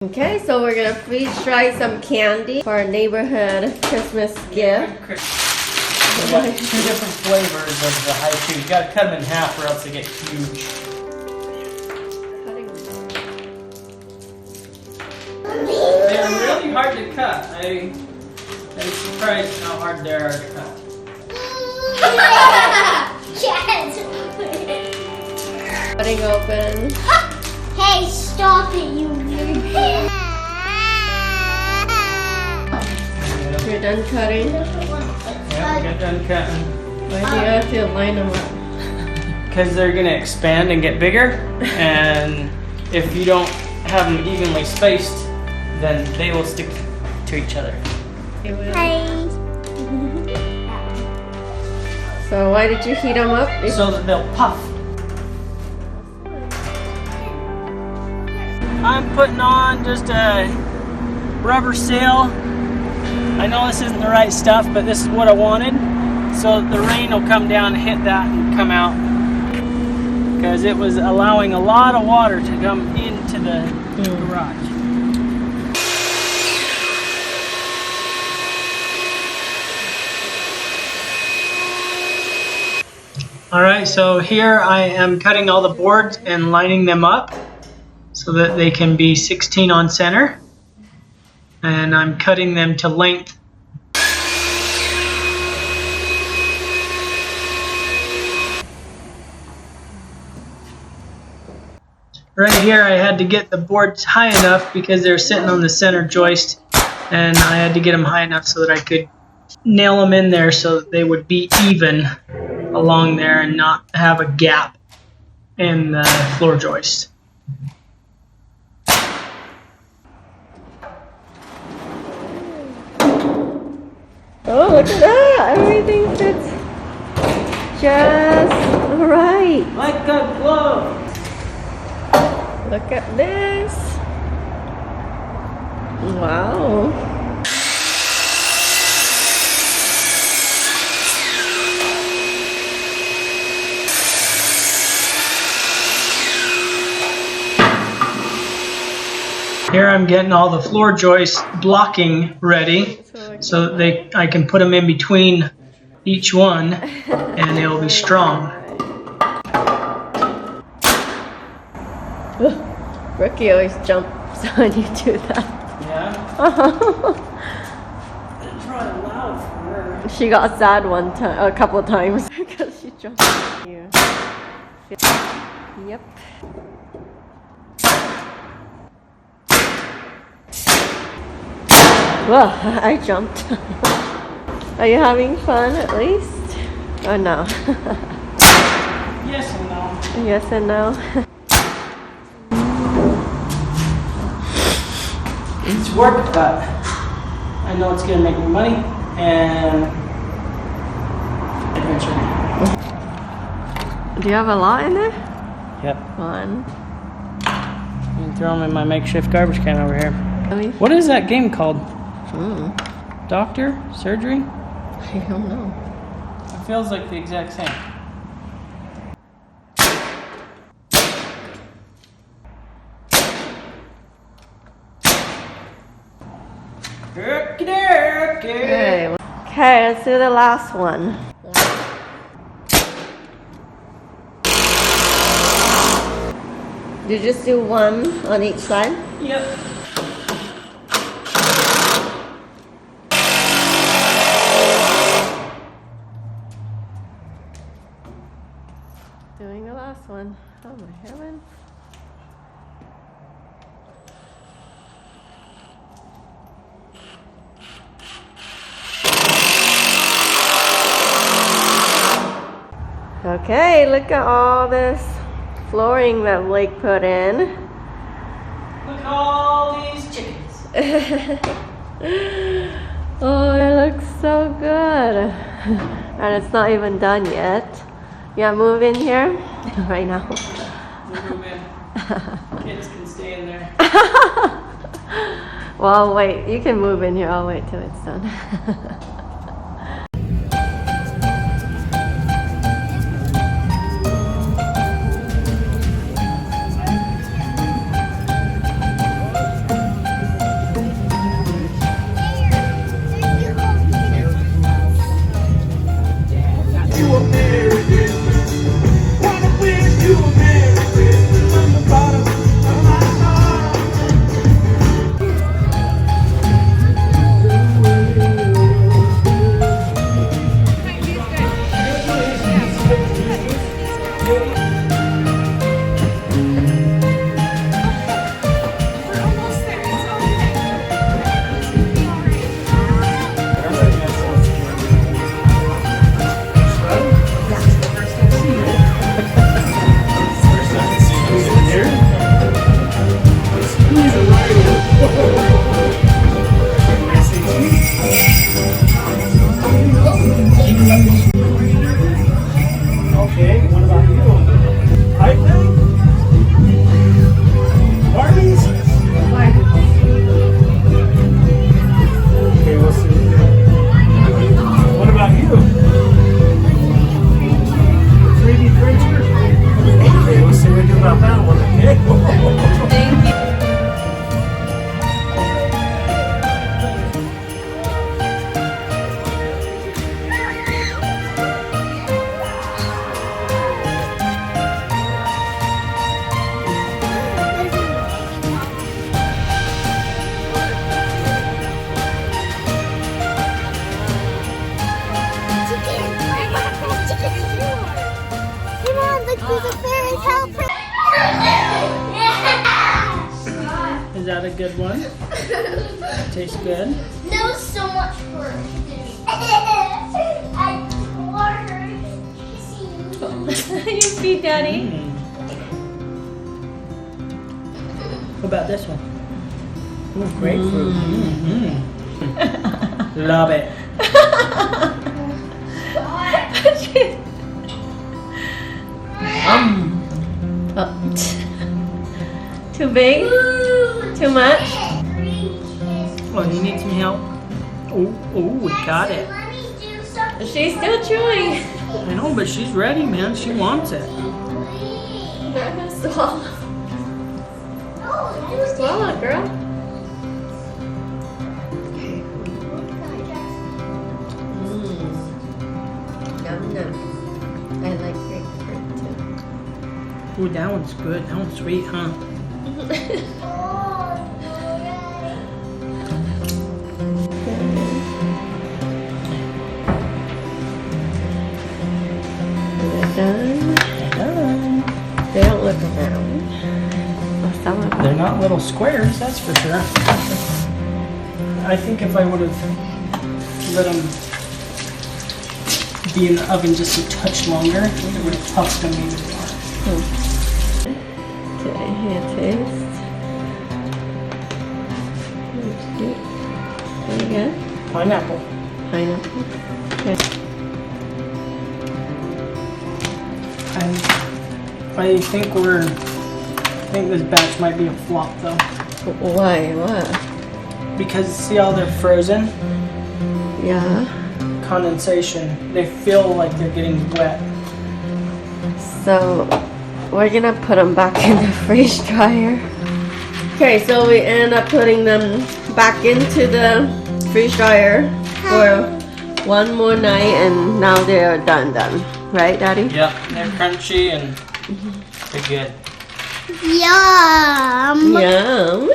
Okay, so we're gonna freeze dry some candy for our neighborhood Christmas gift. We got 2 different flavors of the haiku. You gotta cut them in half or else they get huge. They're really hard to cut. I'm surprised how hard they are to cut. Cutting open. Hey, stop it, you weird. You're done cutting? Yeah, we got done cutting. Why do you have to line them up? Because they're gonna expand and get bigger, and if you don't have them evenly spaced, then they will stick to each other. Hi. So why did you heat them up? So that they'll puff. I'm putting on just a rubber seal. I know this isn't the right stuff, but this is what I wanted. So the rain will come down and hit that and come out. Because it was allowing a lot of water to come into the garage. Alright, so here I am cutting all the boards and lining them up so that they can be 16 on center, and I'm cutting them to length. Right here I had to get the boards high enough because they're sitting on the center joist, and I had to get them high enough so that I could nail them in there so that they would be even along there and not have a gap in the floor joist. Oh, look at that! Everything fits just right. Like a glove. Look at this. Wow. Here I'm getting all the floor joist blocking ready so that I can put them in between each one and they'll be strong. Ricky always jumps when you do that. Yeah? It's probably loud for her. She got sad one time, a couple of times because she jumped on you. Yep. Well, I jumped. Are you having fun at least? Or no? Yes and no. Yes and no. It's work, but I know it's gonna make me money and adventure. Do you have a lot in there? Yep. One. You can throw them in my makeshift garbage can over here. What is that game called? Doctor? Surgery? I don't know. It feels like the exact same. Okay, let's do the last one. You just do one on each side? Yep. Doing the last one. Oh my heavens. Okay, look at all this flooring that Blake put in. Look at all these chickens. Oh, it looks so good. And it's not even done yet. You want to move in here? Right now. Move in. Kids can stay in there. Well, wait. You can move in here. I'll wait till it's done. Okay, what about you? I think Barbies? Okay, we'll see. What about you? 3D printer? Okay, we'll see what we do about that one, okay? Thank you. Is that a good one? Tastes good? That was so much work. You feed Daddy. What about this one? Ooh, grapefruit. Love it. Too big? Too much? Oh, you need some help? Oh, we got it. She's still chewing. I know, but she's ready, man. She wants it. Swallow. Swallow it, girl. Yum, yum. I like grapefruit too. Ooh, that one's good. That one's sweet, huh? Done. They don't look round. Well, some of them. They're not little squares, that's for sure. I think if I would have let them be in the oven just a touch longer, it would have puffed them even more. Okay, here taste. Very good. Pineapple. Pineapple. Okay. I think this batch might be a flop though. Why? What? Because see how they're frozen? Yeah. Condensation. They feel like they're getting wet. So we're gonna put them back in the freeze dryer. Okay, so we end up putting them back into the freeze dryer for one more night, and now they are done. Right, Daddy? Yep, they're crunchy and they're good. Yum. Yum.